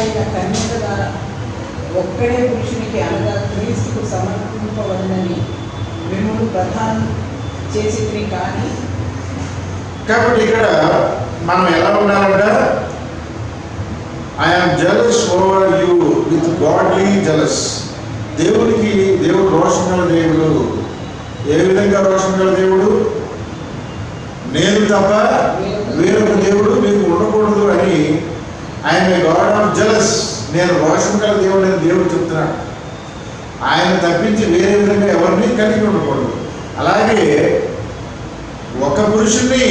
అయిన కన్యక ద్వారా ఒక్కడే పురుషునికి అనగా క్రీస్తుకు సమర్పింపవలనని మిమ్మల్ని ప్రధానం చేసి కానీ. కాబట్టి ఇక్కడ మనం ఎలా ఉండాలంట? I'm jealous over you with godly jealous. దేవుడు రోషం గల దేవుడు. ఏ విధంగా రోషం గల దేవుడు? నేను తప్ప వేరొక దేవుడు మీకు ఉండకూడదు అని ఆయన గాడ్ ఆఫ్ జెలస్. నేను రోషం గల దేవుడు అని దేవుడు చెప్తున్నాడు. ఆయన తప్పించి వేరే విధంగా ఎవరిని కలిగి ఉండకూడదు. అలాగే ఒక పురుషుణ్ణి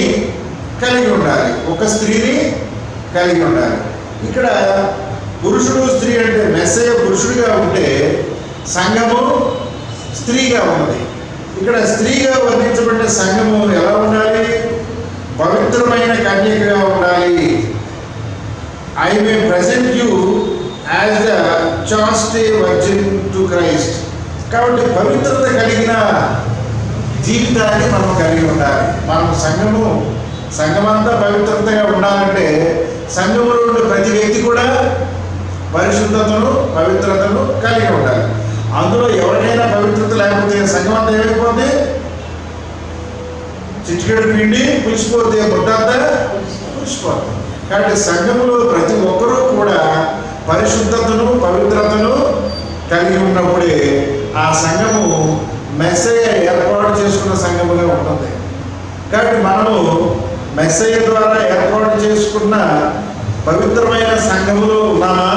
కలిగి ఉండాలి, ఒక స్త్రీని కలిగి ఉండాలి. ఇక్కడ పురుషుడు స్త్రీ అంటే మెస్సయ్య పురుషుడిగా ఉంటే సంఘము స్త్రీగా ఉన్నది. ఇక్కడ స్త్రీగా వర్ణించబడిన సంఘము ఎలా ఉండాలి? పవిత్రమైన కన్యకగా ఉండాలి. I may present you as the chaste virgin to Christ. కాబట్టి పవిత్రత కలిగిన జీవితాన్ని మనం కలిగి ఉండాలి. మనం సంఘమంతా పవిత్రతగా ఉండాలంటే సంఘంలో ఉండే ప్రతి వ్యక్తి కూడా పరిశుద్ధతను పవిత్రతను కలిగి ఉండాలి. అందులో ఎవరికైనా పవిత్రత లేకపోతే సంఘం అంతా ఏమైపోతే చిటికెడు పిండి పులిసిపోతే ముద్దంతా పులిసిపోతుంది. కాబట్టి సంఘంలో ప్రతి ఒక్కరూ కూడా పరిశుద్ధతను పవిత్రతను కలిగి ఉన్నప్పుడే ఆ సంఘము మెస్సయ్య ఏర్పాటు చేసుకున్న సంఘముగా ఉంటుంది. కాబట్టి మనము మెస్సయ్య ద్వారా ఏర్పాటు చేసుకున్న పవిత్రమైన సంఘములో ఉన్నామా?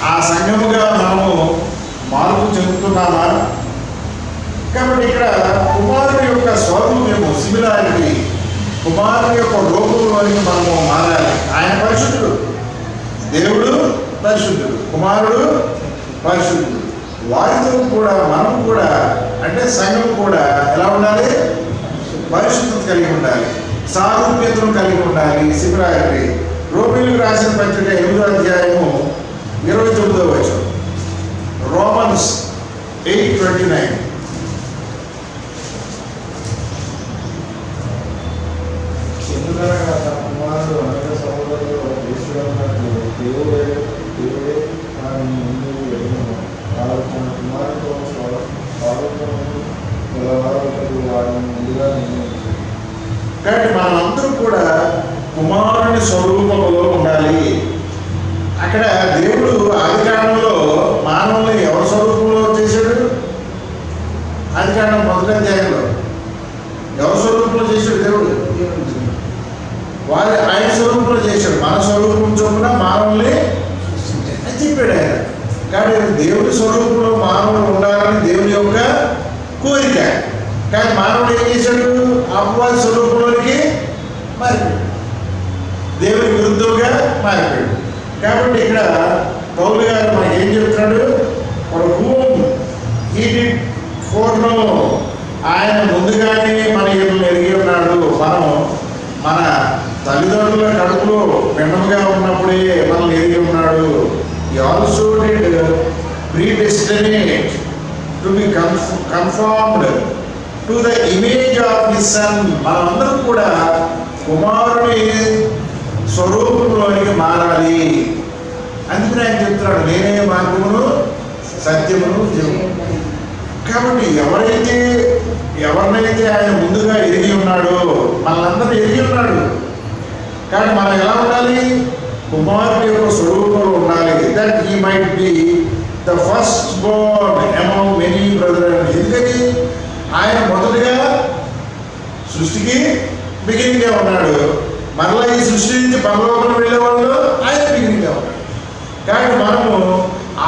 ఆ సంఘముగా మనము మార్పు చెందుతున్నామా? కాబట్టి ఇక్కడ కుమారుని యొక్క స్వరూపము సిమిలారిటీ, కుమారుని యొక్క రూపంలోనికి మనము మారాలి. ఆయన పరిశుద్ధుడు, దేవుడు పరిశుద్ధుడు, కుమారుడు పరిశుద్ధుడు. వారితో కూడా మనం కూడా అంటే సంఘం కూడా ఎలా ఉండాలి? పరిశుద్ధత కలిగి ఉండాలి, సారూప్యతను కలిగి ఉండాలి. సిమిలారిటీ. రోమీయులకు రాసిన పత్రిక 8వ అధ్యాయము 29వ వచనం. రోమన్స్ 8:29. ఎందుకనగా తన కుమారుడు అనేక సహోదరులు తీసుకున్నట్లు దేవుడే వారిని ముందు వెళ్ళిన వారు తన కుమారుతో స్వాగతము గలవారు వారిని ముందుగా నిర్ణయించారు. కాబట్టి మనమందరూ కూడా కుమారుని స్వరూపంలో ఉండాలి. అక్కడ దేవుడు ఆదికాండంలో మానవుల్ని ఎవరి స్వరూపంలో చేశాడు? ఆదికాండం 1వ అధ్యాయంలో ఎవరి స్వరూపంలో చేశాడు? దేవుడు ఆయన స్వరూపంలో చేశాడు. మన స్వరూపం చొప్పున మానవుల్ని అని చెప్పాడు ఆయన. కాబట్టి దేవుడి స్వరూపంలో మానవుడు ఉండాలని దేవుని యొక్క కోరిక. కానీ మానవుడు ఏం చేశాడు? అపవాది స్వరూపంలోనికి మారిపోయాడు, దేవుని విరుద్ధంగా మారిపోయాడు. కాబట్టి ఇక్కడ పౌలు గారు మనకి ఏం చెప్తున్నాడు? ఫర్ హూమ్ హీ డిడ్ ఫోర్నో, ఆయన ముందుగానే మన ఇల్లు ఎరిగి ఉన్నాడు. మనం మన తల్లిదండ్రుల కడుపులో పిండముగా ఉన్నప్పుడే మనల్ని ఎరిగి ఉన్నాడు. He also did predestinate to be conformed to the image of his son. మనమందరం కూడా కుమారుని స్వరూపంలోనికి మారాలి. అందుకని ఆయన చెప్తున్నాడు, నేనే మార్గమును సత్యమును జీవము. కాబట్టి ఎవరినైతే ఆయన ముందుగా ఎరిగి ఉన్నాడో మనల్ని ఎరిగి ఉన్నాడు. కానీ మనం ఎలా ఉండాలి? కుమారుని యొక్క స్వరూపంలో ఉండాలి. That he might be the first Born among many brothers. ఎందుకని? ఆయన మొదటిగా సృష్టికి బిగినింగ్గా ఉన్నాడు. మరలా ఈ సృష్టి నుంచి పరలోకం వెళ్ళేవాళ్ళు ఆయన బిగినింగ్గా ఉన్నాడు. కాబట్టి మనము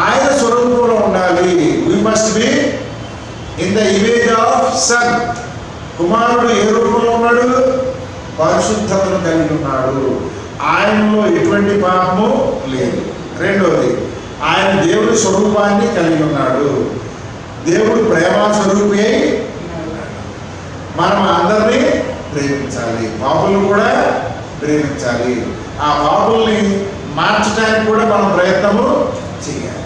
ఆయన స్వరూపంలో ఉండాలి. We must be in the image of son. కుమారుడు ఏ రూపంలో ఉన్నాడు? పరిశుద్ధతను కలిగి ఉన్నాడు. ఆయనలో ఎటువంటి పాపము లేదు. రెండవది, ఆయన దేవుడి స్వరూపాన్ని కలిగి ఉన్నాడు. దేవుడు ప్రేమ స్వరూపి అయి మనం అందరినీ ప్రేమించాలి, పాపులను కూడా ప్రేమించాలి. ఆ పాపుల్ని మార్చడానికి కూడా మనం ప్రయత్నము చేయాలి.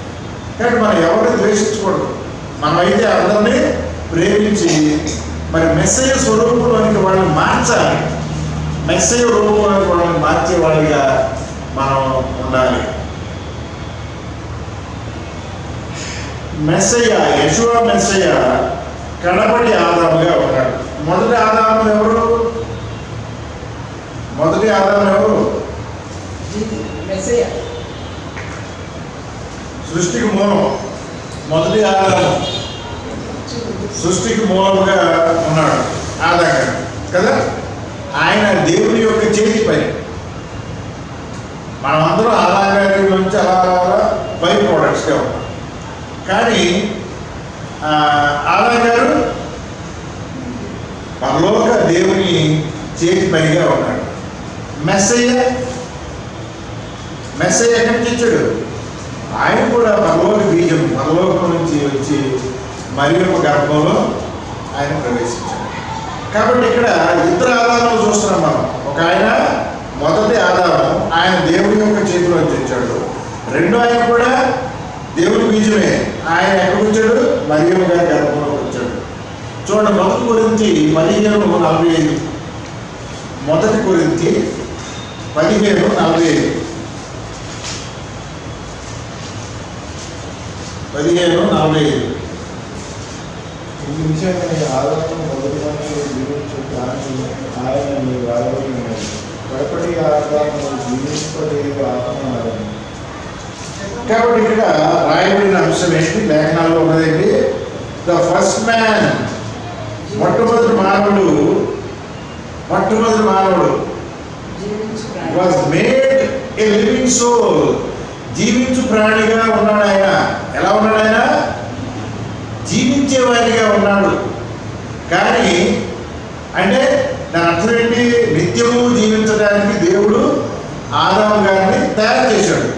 కాబట్టి మనం ఎవరిని ద్వేషించకూడదు. మనమైతే అందరినీ ప్రేమించి మరి మెస్సయ్య స్వరూపంలోనికి వాళ్ళని మార్చాలి. మెస్సయ్య రూపంలోనికి వాళ్ళని మార్చే వాళ్ళగా మనం ఉండాలి. మెస్సయ్య, యెషూవా మెస్సయ్య కడపటి ఆదాముగా ఉన్నాడు. మొదటి ఆదాము ఎవరు? మొదటి ఆదాము ఎవరు? మెస్సయ్య సృష్టికి మూలం. మొదటి ఆదాము సృష్టికి మూలముగా ఉన్నాడు ఆదాము కదా. ఆయన దేవుని యొక్క చేతి పని. మనమందరం ఆదాము గారి నుంచి అలా బై ప్రోడక్ట్స్గా ఉన్నాం. కానీ ఆదాము గారు పరలోక దేవుని చేతి పనిగా ఉన్నాడు. మెస్సయ్య ఎక్కడి నుంచి వచ్చాడు? ఆయన కూడా పరలోక బీజం, పరలోకం నుంచి వచ్చి మరియమ్మ గర్భంలో ఆయన ప్రవేశించాడు. కాబట్టి ఇక్కడ ఇద్దరు ఆదాములు చూస్తున్నాం మనం. ఒక ఆయన మొదటి ఆదాము, ఆయన దేవుని యొక్క చేతిలోంచి వచ్చాడు. రెండో ఆయన కూడా దేవుని బీజమే, ఆయన ఎక్కడికి వచ్చాడు? మరియమ్మ గారి గర్భంలోకి వచ్చాడు. చూడండి, మొదటి కొరింథీ 15:45. మొదటి కొరింథీ 15:45. 15:45. ఈ విషయమై ఆదాము మొదటి మనిషి జీవించు కానీ ఆయన నీ వాడబడి ఉన్నది. కడపటి ఆదాము జీవింపలేదు ఆత్మ అన్నది. కాబట్టి ఇక్కడ రాయబడిన అంశం ఏంటి? లేఖనాల్లో ఉన్నదేంటి? ద ఫస్ట్ మ్యాన్, మొట్టమొదటి మానవుడు was made a living soul. జీవించు ప్రాణిగా ఉన్నాడు ఆయన. ఎలా ఉన్నాడు ఆయన? జీవించేవాడిగా ఉన్నాడు. కానీ అంటే దాని అర్థం ఏంటి? నిత్యము జీవించడానికి దేవుడు ఆదాము గారిని తయారు చేశాడు.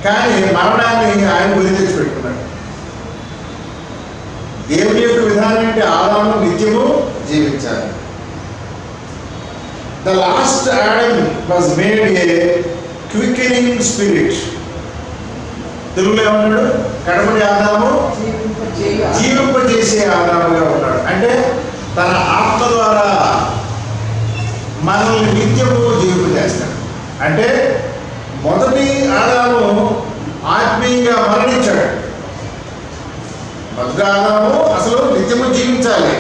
కానీ మరణాన్ని ఆయన గురి తెచ్చిపెట్టుకున్నాడు. దేవుని యొక్క విధానం ఏంటి? ఆదాము నిత్యము జీవించాలి. The last Adam was made a quickening spirit. తెలుగులో ఏమన్నాడు? కడపటి ఆదాము జీవింపజేసే ఆదాముగా ఉన్నాడు. అంటే తన ఆత్మ ద్వారా మనల్ని నిత్యము జీవింపజేస్తాడు. అంటే మొదటి ఆదాము ఆత్మీయంగా మరణించాడు. మొదటి ఆదాము అసలు నిత్యము జీవించాలి,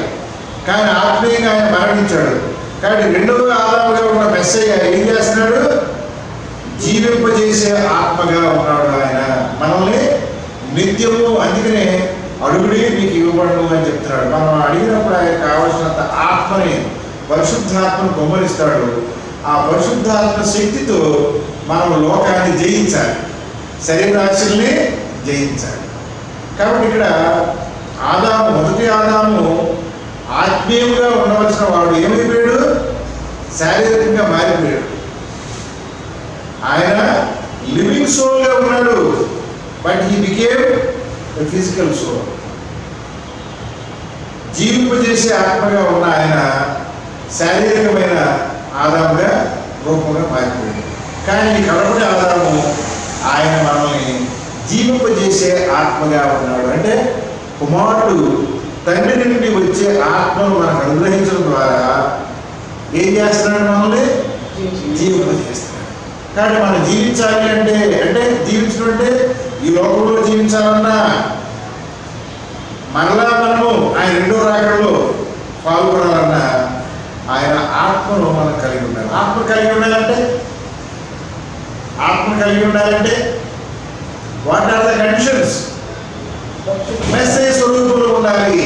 కానీ ఆత్మీయంగా ఆయన మరణించాడు. కానీ రెండవ ఆదాముగా ఉన్న మెస్సయ్య ఏం చేస్తున్నాడు? జీవింపజేసే ఆత్మగా ఉన్నాడు. ఆయన మనల్ని నిత్యము, అందుకనే అడుగుడి మీకు ఇవ్వబడును అని చెప్తున్నాడు. మనం అడిగినప్పుడు ఆయన కావలసినంత ఆత్మని, పరిశుద్ధాత్మను కుమ్మరిస్తాడు. ఆ పరిశుద్ధాత్మ శక్తితో మనం లోకాన్ని జయించాలి, శరీరాశల్ని జయించాలి. కాబట్టి ఇక్కడ ఆదాము, మొదటి ఆదాము ఆత్మీయంగా ఉండవలసిన వాడు ఏమైపోయాడు? శారీరకంగా మారిపోయాడు. ఆయన లివింగ్ సోల్గా ఉన్నాడు, but he became a physical soul. జీవింపజేసే ఆత్మగా ఉన్న ఆయన శారీరకమైన ఆదాముగా రూపంగా మారిపోయాడు. కానీ కడపటి ఆదాము ఆయన మనల్ని జీవింపజేసే ఆత్మగా ఉన్నాడు. అంటే కుమారుడు తండ్రి నుండి వచ్చే ఆత్మను మనకు అనుగ్రహించడం ద్వారా ఏం చేస్తున్నాడు? మనల్ని జీవింపజేస్తున్నాడు. కాబట్టి మనం జీవించాలి అంటే జీవించడం అంటే ఈ లోకంలో జీవించాలన్నా మరలా మనము ఆయన రెండో రాకడలో పాల్గొనాలన్నా ఆయన ఆత్మను మనం కలిగి ఉండాలి. ఆత్మ కలిగి ఉండాలంటే వాట్ ఆర్ ద కండిషన్స్? మెస్సయ్య స్వరూపంలో ఉండాలి.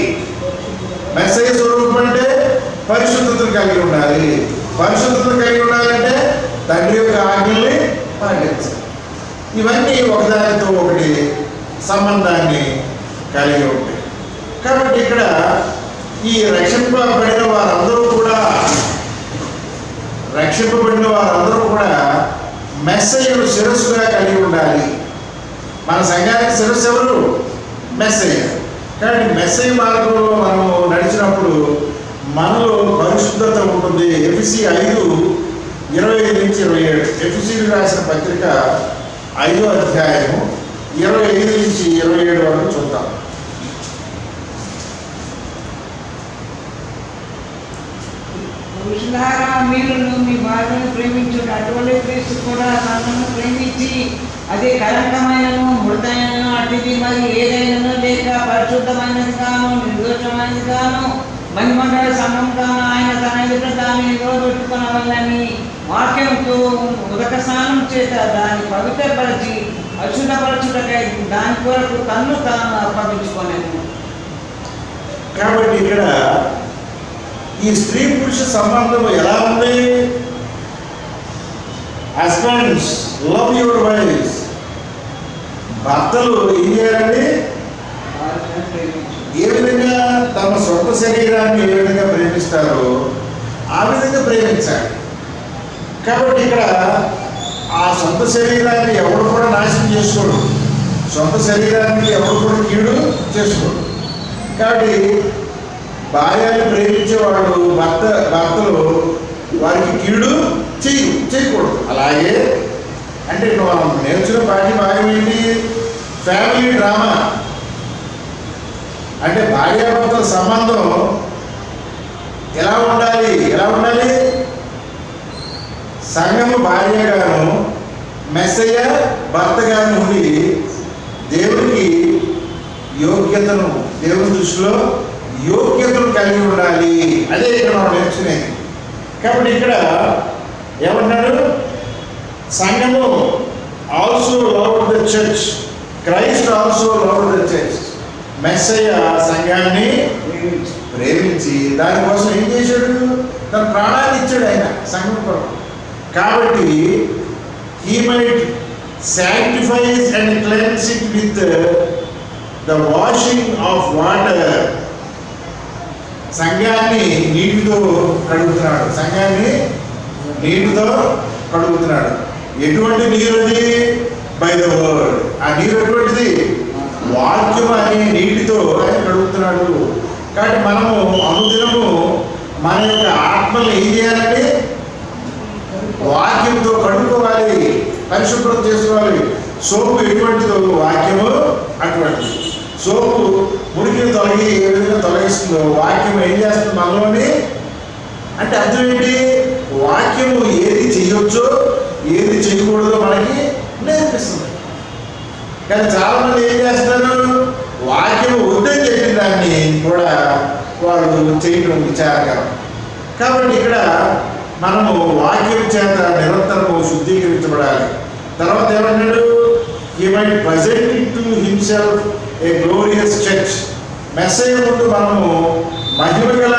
మెస్సయ్య స్వరూపం అంటే పరిశుద్ధతను కలిగి ఉండాలి. పరిశుద్ధతను కలిగి ఉండాలంటే తండ్రి యొక్క ఆజ్ఞల్ని పాటించాలి. ఇవన్నీ ఒకదానితో ఒకటి సంబంధాన్ని కలిగి ఉంటాయి. కాబట్టి ఇక్కడ ఈ రక్షింపబడిన వారందరూ కూడా మెస్సయ్యను శిరస్సుగా కలిగి ఉండాలి. మన సంఘానికి శిరస్సు ఎవరు? మెస్సయ్య. కాబట్టి మెస్సయ్య మార్గంలో మనం నడిచినప్పుడు మనలో పరిశుద్ధత ఉంటుంది. ఎఫెసీ 5:25-27. ఎఫెసీలు రాసిన పత్రిక 5వ అధ్యాయము 25-27 వరకు చూద్దాం. పురుషులారా మీరును మీ భార్యను ప్రేమించుట అటువంటి క్రీస్తు కూడా నన్ను ప్రేమించి అదే కలంకమైనను మృతమైనను అతిథి మరి ఏదైనాను లేక పరిశుద్ధమైనది గాను నిర్దోషమైనది గాను మహిమండల సంఘం గాను ఆయన తన ఎదుట దాన్ని నిలబెట్టుకునవలని వాక్యంతో ఉదక స్నానం చేత దాన్ని పవిత్రపరిచి అశుద్ధపరచుటకై దాని కొరకు తన్ను తాను అప్పగించుకోలేను. కాబట్టి ఇక్కడ ఈ స్త్రీ పురుష సంబంధం ఎలా ఉంది? Husbands love your wives. భర్తలు ఏం చేయాలండి? ఏ విధంగా తమ సొంత శరీరాన్ని ఏ విధంగా ప్రేమిస్తారో ఆ విధంగా ప్రేమించాలి. కాబట్టి ఇక్కడ ఆ సొంత శరీరాన్ని ఎవరు కూడా నాశనం చేసుకోడు, సొంత శరీరాన్ని ఎవరు కూడా కీడు చేసుకోడు. కాబట్టి భార్యని ప్రేమించేవాడు భర్తలు వారికి కీడు చేయకూడదు. అలాగే అంటే మనం నేర్చుకున్న పాఠ్య భాగం ఏంటి? Family drama. అంటే భార్యాభర్తల సంబంధం ఎలా ఉండాలి? సంఘము భార్యగాను మెస్సయ్య భర్తగాను ఉండి దేవుని దృష్టిలో యోగ్యతను కలిగి ఉండాలి. అదే ఇక్కడ మనం నేర్చుకునేది. కాబట్టి ఇక్కడ ఏమన్నాడు? సంఘము also loved the church, Christ also loved the church. Messiah సంఘాన్ని ప్రేమించి దానికోసం ఏం చేశాడు? తన ప్రాణాన్ని ఇచ్చాడు ఆయన సంఘం కొరకు. కాబట్టి he might sanctify and cleanse it with the washing of water. సంఘాన్ని నీటితో కడుగుతున్నాడు. ఎటువంటి నీరు అది? By the word. ఆ నీరు ఎటువంటిది? వాక్యం అనే నీటితో ఆయన కడుగుతున్నాడు. కాబట్టి మనము అనుదినము మన యొక్క ఆత్మలు ఏం చేయాలంటే వాక్యంతో కడుక్కోవాలి, పరిశుభ్రం చేసుకోవాలి. సోపు ఎటువంటిదో వాక్యము అటువంటిది. సోపు మురికిని ఏ విధంగా తొలగిస్తుందో వాక్యం ఏం చేస్తుంది మనలోని? అంటే అర్థం ఏంటి? వాక్యము ఏది చేయొచ్చో ఏది చేయకూడదో మనకి నేర్పిస్తుంది. కానీ చాలామంది ఏం చేస్తున్నారు? వాక్యము వద్దని చెప్పిన దాన్ని కూడా వాళ్ళు చేయడం విచారకరం. కాబట్టి ఇక్కడ మనము వాక్యం చేత నిరంతరము శుద్ధీకరించబడాలి. తర్వాత ఏమన్నాడు? He might present it to himself A glorious church. Messiah ముందు మనము మహిమ గల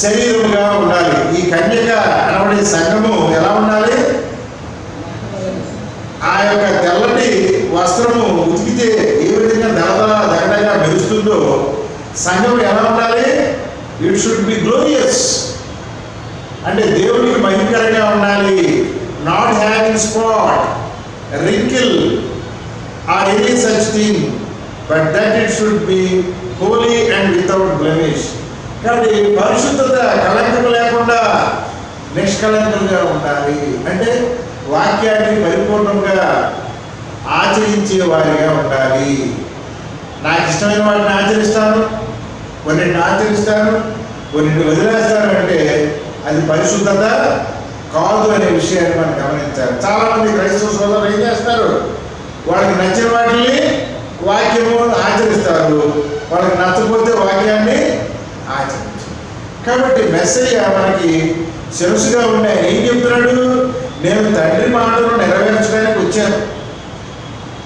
శరీరముగా ఉండాలి. ఈ కన్యక అనబడే సంఘము ఎలా ఉండాలి? ఆ యొక్క తెల్లటి వస్త్రము ఉతికితే ఏ విధంగా దగడగా మెరుస్తుందో సంఘం ఎలా ఉండాలి? It should be glorious. అంటే దేవునికి మహిమకరంగా ఉండాలి. Not having spot, wrinkle or any such thing, but that it should be holy and without blemish. కాబట్టి పరిశుద్ధత కళంకము లేకుండా నిష్కళంకంగా ఉండాలి. అంటే వాక్యాన్ని పరిపూర్ణంగా ఆచరించే వారిగా ఉండాలి. నాకు ఇష్టమైన వాటిని ఆచరిస్తాను, కొన్నింటిని ఆచరిస్తాను, కొన్నింటిని వదిలేస్తాను అంటే అది పరిశుద్ధత కాదు అనే విషయాన్ని మనం గమనించాలి. చాలామంది క్రైస్తవ సోదరులు ఏం చేస్తారు? వాళ్ళకి నచ్చిన వాటిని వాక్యము ఆచరిస్తారు, వాళ్ళకి నచ్చకపోతే వాక్యాన్ని ఆచరించారు. కాబట్టి మెస్సయ్య మనకి శిరస్సుగా ఉన్నాయి. ఏం చెప్తున్నాడు? నేను తండ్రి మాటను నెరవేర్చడానికి వచ్చాను.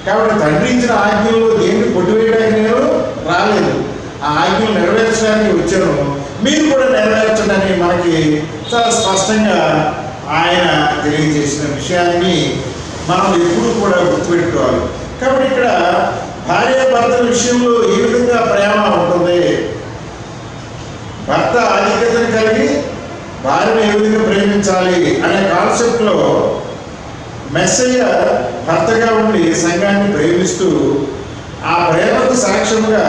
కాబట్టి తండ్రి ఇచ్చిన ఆజ్ఞలు దేన్ని కొట్టివేయడానికి నేను రాలేదు, ఆ ఆజ్ఞలు నెరవేర్చడానికి వచ్చాను. మీరు కూడా నెరవేర్చడానికి మనకి చాలా స్పష్టంగా ఆయన తెలియజేసిన విషయాన్ని మనం ఎప్పుడు కూడా గుర్తుపెట్టుకోవాలి. కాబట్టి ఇక్కడ భార్యాభర్తల విషయంలో ఏ విధంగా ప్రేమ ఉంటుంది? భర్త ఆధిక్యతను కలిగి భార్యను ఏ విధంగా ప్రేమించాలి అనే కాన్సెప్ట్లో మెస్సయ్య భర్తగా ఉండి సంఘాన్ని ప్రేమిస్తూ ఆ ప్రేమకు సాక్ష్యంగా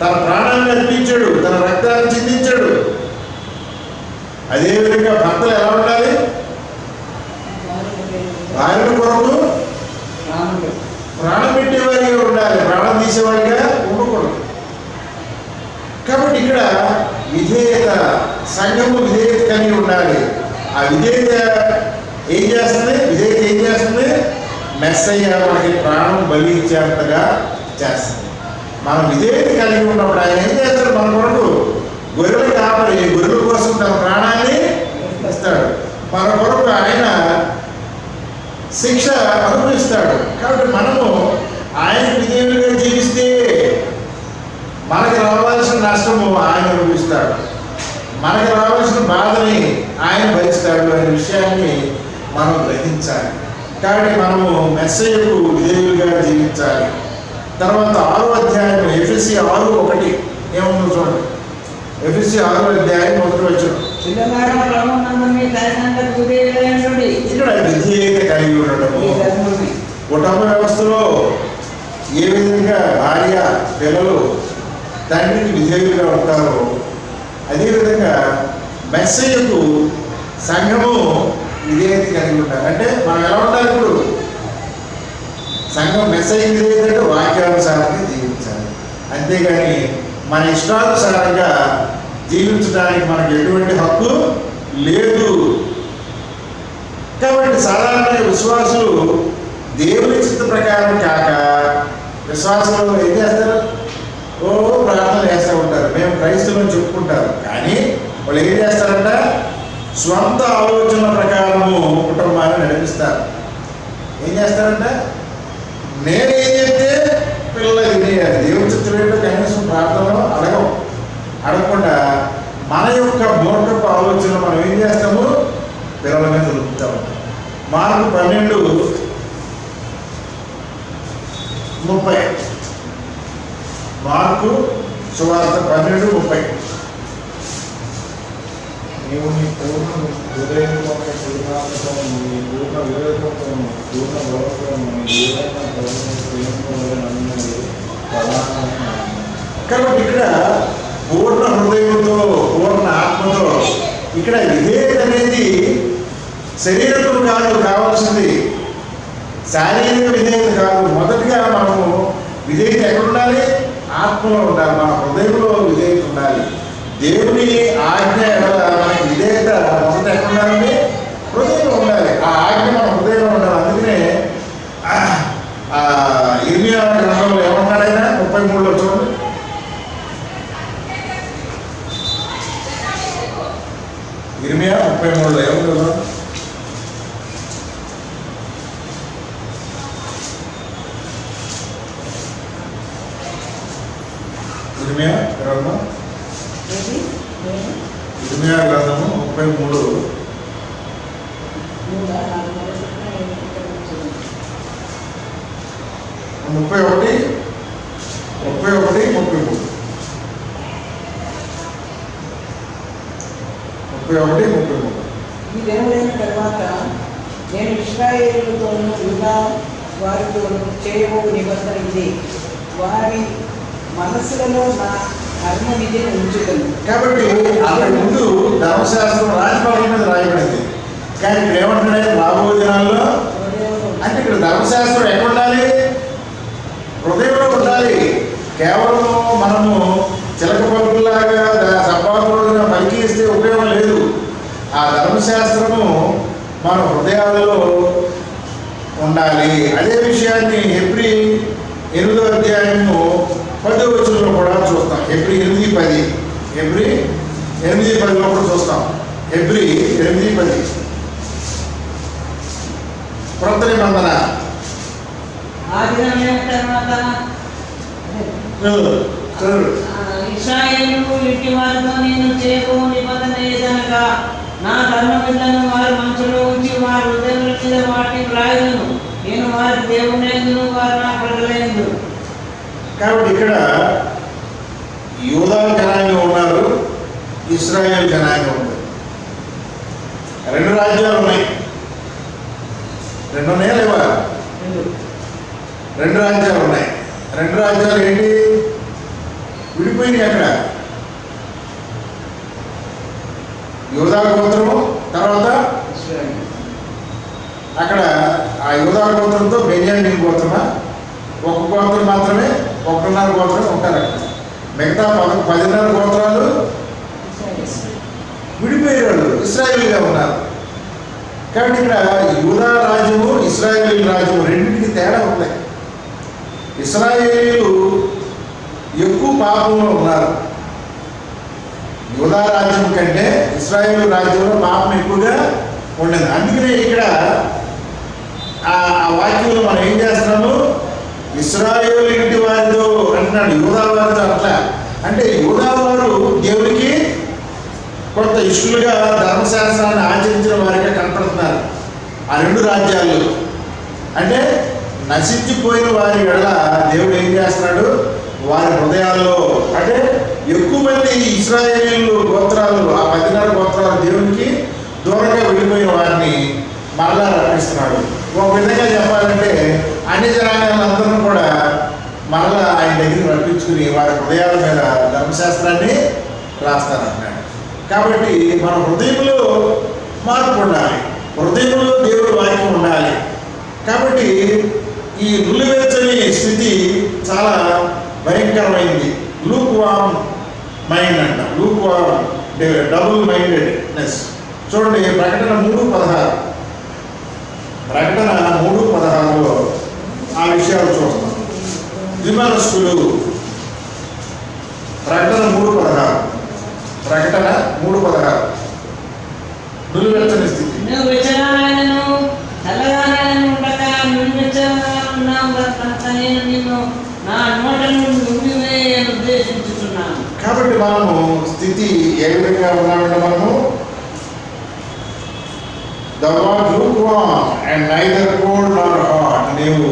తన ప్రాణాన్ని అర్పించాడు, తన రక్తాన్ని చిందించాడు. అదేవిధంగా భర్తలు ఎలా ఉండాలి? భార్య కొరకు ప్రాణం పెట్టేవారిగా ఉండాలి, ప్రాణం తీసేవారిగా ఉండకూడదు. కాబట్టి ఇక్కడ విధేయత సంఘము విధేయత కలిగి ఉండాలి. ఆ విధేయత ఏం చేస్తుంది? విధేయత ఏం చేస్తుంది? మెస్సయ్య మనకి ప్రాణం బలి ఇచ్చేంతగా చేస్తుంది. మనం విధేయత కలిగి ఉన్నప్పుడు ఆయన ఏం చేస్తాడు? మన కొరకు గొర్రెలు కాపరి, గొర్రెల కోసం తన ప్రాణాన్ని ఇస్తాడు. మన కొరకు ఆయన శిక్ష అనుభవిస్తాడు. కాబట్టి మనము ఆయన విధేయులుగా జీవిస్తే మనకి రావాల్సిన నష్టము ఆయన అనుభవిస్తాడు, మనకి రావాల్సిన బాధని ఆయన భరిస్తాడు అనే విషయాన్ని మనం గ్రహించాలి. కాబట్టి మనము మెస్సయ్యకు విధేయులుగా జీవించాలి. తర్వాత 6వ అధ్యాయం ఎఫెసీ 6:1 ఏముందో చూడండి. ఎఫెసీ 6వ అధ్యాయం 1వ వచనం. పిల్లలారా ప్రభువునందు మీ తల్లిదండ్రులకు విధేయులై ఉండుడి. ఇక్కడ విధేయత కలిగి ఉండడము. ఈ ధర్మమే కుటుంబ వ్యవస్థలో ఏ విధంగా భార్య పిల్లలు తండ్రికి విధేయులుగా ఉంటారో అదేవిధంగా మెస్సయ్యకు సంఘము విధేయత కలిగి ఉంటారు. అంటే మనం ఎలా ఉండాలి? ఇప్పుడు సంఘం మెస్సయ్య విధేయత అంటే వాక్యానుసారంగా జీవించాలి. అంతేగాని మన ఇష్టానుసారంగా జీవించడానికి మనకు ఎటువంటి హక్కు లేదు. కాబట్టి సాధారణంగా విశ్వాసులు దేవుని చిత్త ప్రకారం కాక విశ్వాసంలో ఏం చేస్తారు? ప్రార్థనలు చేస్తూ ఉంటారు, మేము క్రైస్తవులను చెప్పుకుంటారు. కానీ వాళ్ళు ఏం చేస్తారంట? స్వంత ఆలోచన ప్రకారము కుటుంబాన్ని నడిపిస్తారు. ఏం చేస్తారంట? నేనేం చెప్తే పిల్లలు వినేయాలి. దేవుని చిత్రంలో కనీసం ప్రార్థనలో అడగకుండా మన యొక్క మూర్ఖపు ఆలోచన మనం ఏం చేస్తాము? పిల్లల మీద దొరుకుతాము. మార్కు 12:30. మార్కు సువార్త 12:30. నీవు నీ పూర్ణ హృదయంతో, పూర్ణాత్మతో, నీ పూర్ణ వివేకంతో, పూర్ణ బలంతో, నీ ఏదైనా ప్రేమతో నమ్మినది ప్రధానమైన. కాబట్టి ఇక్కడ పూర్ణ హృదయంతో, పూర్ణ ఆత్మతో, ఇక్కడ విధేయత అనేది శరీరము కాదు కావాల్సింది, శారీరక విధేయత కాదు. మొదటిగా మనము విధేయత ఎక్కడ ఉండాలి? ఆత్మలో ఉండాలి, మన హృదయంలో విధేయత ఉండాలి. దేవుని ఆజ్ఞ మనకి విధేయత మొదట ఎక్కడ ఉండాలండి? హృదయంలో ఉండాలి. ఆ ఆజ్ఞ మన హృదయంలో ఉండాలి. అందుకనే ఇర్మియా గ్రంథంలో ఏమన్నాడు ఆయన? 33లో చూడండి. ఇర్మియా 33లో ఏమన్నా? ఇర్మియా గ్రంథము 33 31 ఈ దేవుడైన తర్వాత నేను ఇశ్రాయేలుతోనూ యూదా వారితోనూ చేయబో నిబంధన ఇది, వారి మనసులలో నా కర్మ విధిని ఉంచుతాను. కాబట్టి అక్కడ ముందు ధర్మశాస్త్రం రాజపాలన మీద రాయబడింది. కానీ ఇక్కడ ఏమంటున్నాయి? రాబోయే దినాల్లో అంటే ఇక్కడ ధర్మశాస్త్రం ఎక్కడ ఉండాలి? హృదయంలో ఉండాలి. కేవలం మనము చిలక పలుకులాగా సంపాదన పలికి ఇస్తే ఉపయోగం లేదు. ఆ ధర్మశాస్త్రము మన హృదయాలలో ఉండాలి. అదే విషయాన్ని హెబ్రీ 8వ అధ్యాయము 10వ వచనంలో కూడా చూస్తాం. హెబ్రీ 8:10 కూడా చూస్తాం. హెబ్రీ 8:10 క్రొత్త నిబంధన. ఆ దినం తర్వాత ఇశ్రాయేలు ఇంటి వారితో నేను చేయబో నిబంధన ఏదనగా, నా ధర్మవిధులను వారి మనసులో ఉంచి వారి హృదయముల మీద వాటిని వ్రాయను. నేను వారి దేవుడైందును, వారు నా ప్రజలైందును. కాబట్టి ఇక్కడ యూదా జనాంగం ఉన్నారు, ఇశ్రాయేల్ జనాంగం ఉంది. 2 రాజ్యాలు ఉన్నాయి. 2 ఉన్నాయా లేవా? 2 రాజ్యాలు ఉన్నాయి. 2 రాజ్యాలు ఏంటి? విడిపోయినాయి. అక్కడ యూదా గోత్రము, తర్వాత అక్కడ ఆ యూదా గోత్రంతో బెన్యామీన్ గోత్రమా? ఒక గోత్రం మాత్రమే, 1.5 గోత్రం ఉంటారు అక్కడ. మిగతా 10.5 గోత్రాలు విడిపోయే వాళ్ళు ఇశ్రాయేలీగా ఉన్నారు. కాబట్టి ఇక్కడ యూదా రాజ్యము ఇశ్రాయేలీ రాజ్యము రెండింటికి తేడా ఉన్నాయి. ఇశ్రాయేలీలు ఎక్కువ పాపంలో ఉన్నారు. యూదా రాజ్యం కంటే ఇశ్రాయేలు రాజ్యంలో పాపం ఎక్కువగా ఉండదు. అందుకనే ఇక్కడ ఆ వాక్యంలో మనం ఏం చేస్తున్నాము, ఇశ్రాయేలు ఇంటి వారితో అంటున్నాడు, యూదా వారితో అట్లా. అంటే యూదా వారు దేవుడికి కొంత ఇష్టలుగా ధర్మశాస్త్రాన్ని ఆచరించిన వారిగా కనపడుతున్నారు. ఆ రెండు రాజ్యాలు అంటే నశించిపోయిన వారి వేళ దేవుడు ఏం చేస్తున్నాడు, వారి హృదయాల్లో అంటే ఎక్కువ మంది ఇశ్రాయేలీలు గోత్రాలు, ఆ 14 గోత్రాలు దేవునికి దూరంగా వెళ్ళిపోయిన వారిని మరలా రప్పిస్తున్నాడు. ఒక విధంగా చెప్పాలంటే అన్ని జనాంగాలందరూ కూడా మరలా ఆయన దగ్గరికి రప్పించుకుని వారి హృదయాల మీద ధర్మశాస్త్రాన్ని రాస్తారంటున్నాడు. కాబట్టి మన హృదయంలో మార్పు ఉండాలి, హృదయంలో దేవుడి వాక్యం ఉండాలి. కాబట్టి ఈ నులివెచ్చని స్థితి చాలా భయంకరమైంది. లూక్ వామ్ మైండ్ అంట, లూక్ వామ్ డబుల్ మైండెడ్నెస్. చూడండి ప్రకటన 3:16, ప్రకటన 3:16లో ఆ విషయాలు చూస్తాం. విమర్శకులు ప్రకటన 3:16, ప్రకటన 3:16 నులివెచ్చని స్థితి. నువ్వు వెచ్చగానైనను చల్లగానైనను ఉండక నులివెచ్చగా ఉన్నావు కనుక నేను నిన్ను నా నోటను నువ్వివేయని ఉద్దేశించుతున్నాను. కాబట్టి మనము స్థితి ఏ విధంగా ఉన్నామంటే మనము the word lukewarm and neither cold nor hot. నీవు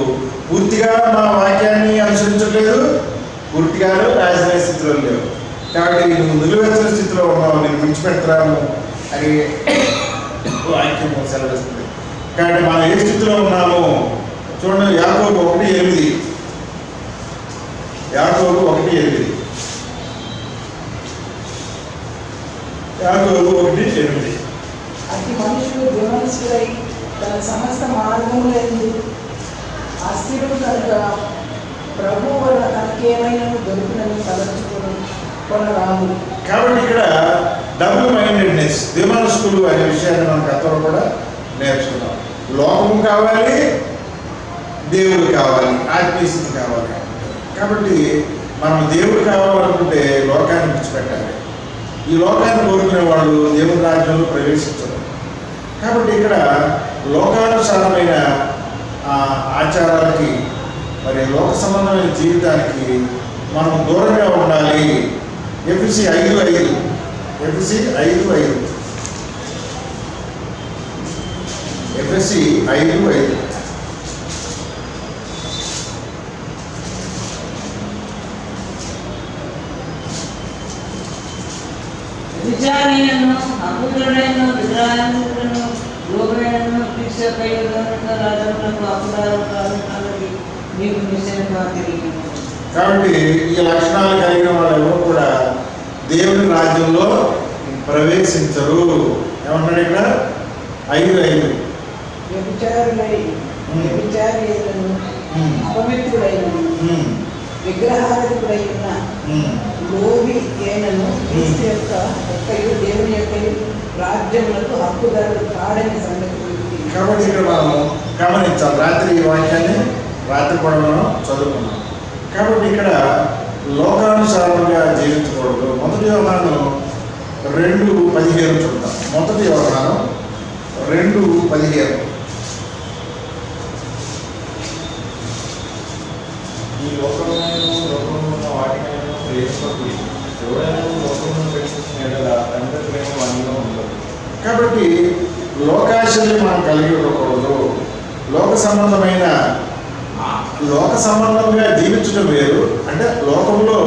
పూర్తిగా మా వాక్యాన్ని అనుసరించట్లేదు, పూర్తిగా రాజధాని స్థితిలో లేవు. కాబట్టి నువ్వు నిలువెచ్చని స్థితిలో ఉన్నావు, నేను విడిచిపెడతాను అని వాక్యం సెలవిస్తుంది. కాబట్టి మనం ఏ స్థితిలో ఉన్నాము చూడండి. యాకోబు 1:8, యాకోబు 1:8, యాకోబు 1:8. అతి మనుషులు దుర్మనస్కులై తన సమస్త మార్గములందు అస్థిరుడు కనుక ప్రభువు వల్ల తనకేమైనా దొరుకునని కొనరాదు. కాబట్టి ఇక్కడ డబుల్ మైండెడ్నెస్, ద్విమనస్కులు అనే విషయాన్ని మనం గతంలో కూడా నేర్చుకున్నాం. లోకము కావాలి, దేవుడు కావాలి, ఆత్మీయస్థితి కావాలి. కాబట్టి మనం దేవుడు కావాలనుకుంటే లోకాన్ని విడిచిపెట్టాలి. ఈ లోకాన్ని కోరుకునే వాళ్ళు దేవుని రాజ్యంలో ప్రవేశించరు. కాబట్టి ఇక్కడ లోకానుసారమైన ఆచారాలకి మరి లోక సంబంధమైన జీవితానికి మనం దూరంగా ఉండాలి. ఎఫెసీ 5:5, ఎఫెసీ 5:5, ఎఫెసీ 5:5. విచారణను అపుత్రుడైన విగ్రహాలను లోకైనను క్రీస్తుకైన రాజములకు అపురాలు కావాలని నీకు నిశ్చయంగా తెలియదు. కాబట్టి ఈ లక్షణాలు కలిగిన వాళ్ళు ఎవరు కూడా దేవుని రాజ్యంలో ప్రవేశించరు. ఏమన్నాడు ఇక్కడ? 5:5. వ్యభిచారులై వ్యభిచారులను అపవిత్రుడైనను విగ్రహాధికుడై ఉన్న లోబి అయినను క్రీస్తు యొక్క దేవుని యొక్క రాజ్యములకు హక్కుదారుడు కాడని సంగతి. కాబట్టి ఇక్కడ మనం గమనించాలి. రాత్రి ఈ వాక్యాన్ని రాత్రి కూడా మనం చదువుకున్నాం. కాబట్టి ఇక్కడ లోకానుసారంగా జీవించకూడదు. మొదటి యోహాను 2:15 చూద్దాం. మొదటి యోహాను 2:15. ఈ లోకంలో ఉన్న వాటికైనా ప్రేమించకూడదు. ఎవరైనా లోకంలో ప్రేమించిన ఎడల తండ్రి ప్రేమ వానిలో ఉండదు. కాబట్టి లోకాశల్ని మనం కలిగి ఉండకూడదు. లోక సంబంధంగా జీవించడం వేరు. అంటే లోకంలో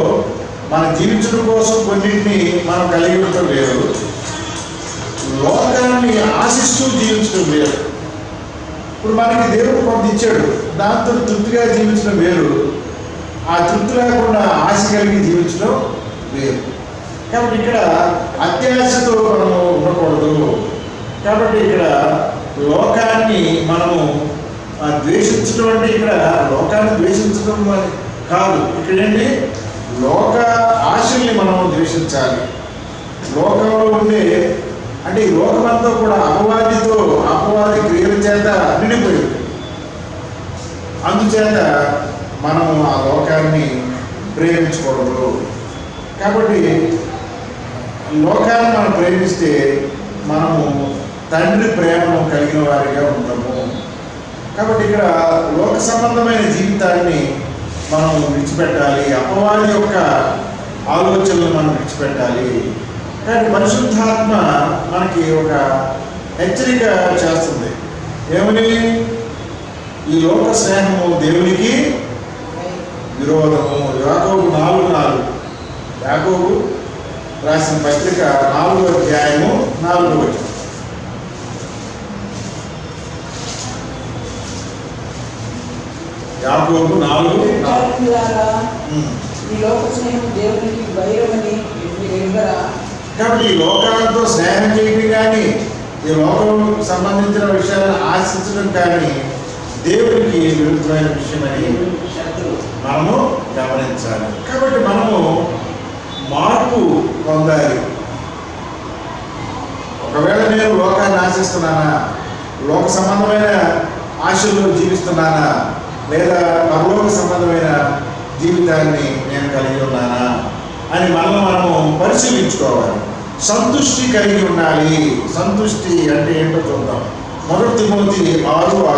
మనం జీవించడం కోసం కొన్నింటిని మనం కలిగి ఉండటం వేరు. లోకాన్ని ఆశిస్తూ జీవించడం వేరు. ఇప్పుడు మనకి దేవుడు కొంత ఇచ్చాడు, దాంతో తృప్తిగా జీవించడం వేరు. ఆ తృప్తి లేకుండా ఆశ కలిగి జీవించడం వేరు. కాబట్టి ఇక్కడ అత్యాశతో మనము ఉండకూడదు. కాబట్టి ఇక్కడ లోకాన్ని మనము ద్వేషించడం అంటే ఇక్కడ లోకాన్ని ద్వేషించడం కాదు. ఇక్కడ ఏంటి? లోక ఆశల్ని మనం ద్వేషించాలి. లోకంలో ఉండే అంటే ఈ లోకమంతా కూడా అపవాది క్రియల చేత నిండిపోయింది. అందుచేత మనము ఆ లోకాన్ని ప్రేమించకూడదు. కాబట్టి లోకాన్ని మనం ప్రేమిస్తే మనము తండ్రి ప్రేమను కలిగిన వారిగా ఉంటాము. కాబట్టి ఇక్కడ లోక సంబంధమైన జీవితాన్ని మనం విడిచిపెట్టాలి, అపవాది యొక్క ఆలోచనలు మనం విడిచిపెట్టాలి. కానీ పరిశుద్ధాత్మ మనకి ఒక హెచ్చరిక చేస్తుంది. ఏమని? ఈ లోక స్నేహము దేవునికి విరోధము. యాకోబు 4:4. యాకోబు రాసిన పత్రిక 4వ అధ్యాయము 4వ వచనం. యాకోబు 4:4. ఈ లోక స్నేహం దేవునికి వైరమని మీరు ఎరుగరా? కాబట్టి ఈ లోకాలతో స్నేహం చేయడం కానీ, ఈ లోకం సంబంధించిన విషయాలను ఆశించడం కానీ దేవునికి విరుద్ధమైన విషయమని మనము గమనించాలి. కాబట్టి మనము మార్పు పొందాలి. ఒకవేళ నేను లోకాన్ని ఆశిస్తున్నానా, లోక సంబంధమైన ఆశల్లో జీవిస్తున్నానా, లేదా పరలోక సంబంధమైన జీవితాన్ని నేను కలిగి ఉన్నానా అని మనము పరిశీలించుకోవాలి. సంతుష్టి కలిగి ఉండాలి. సంతుష్టి అంటే ఏంటో చూద్దాం. 1 తిమోతి 6:6.